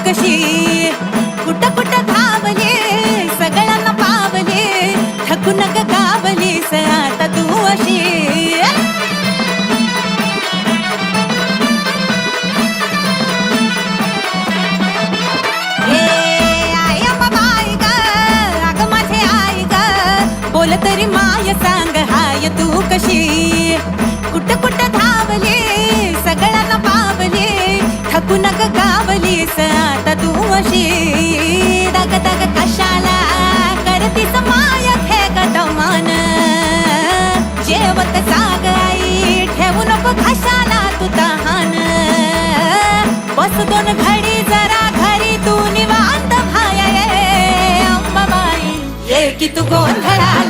कशी कुठ कुठ धावले सगळ्यांना पावले थकून ग गावलीस आता तू अशी बोल तरी माय सांग हाय तू कशी कुठ कुठ धावले सगळ्यांना पावले थकून ग गावलीस आता तू अशी दग दग कशाला करतीस माय हे गदमान जेवत जाग आई ठेवू नको घशाला तू तहान बस दोन घडी जरा घरी तू निवांत भाय अंबाबाई ये की तू गोंधळाला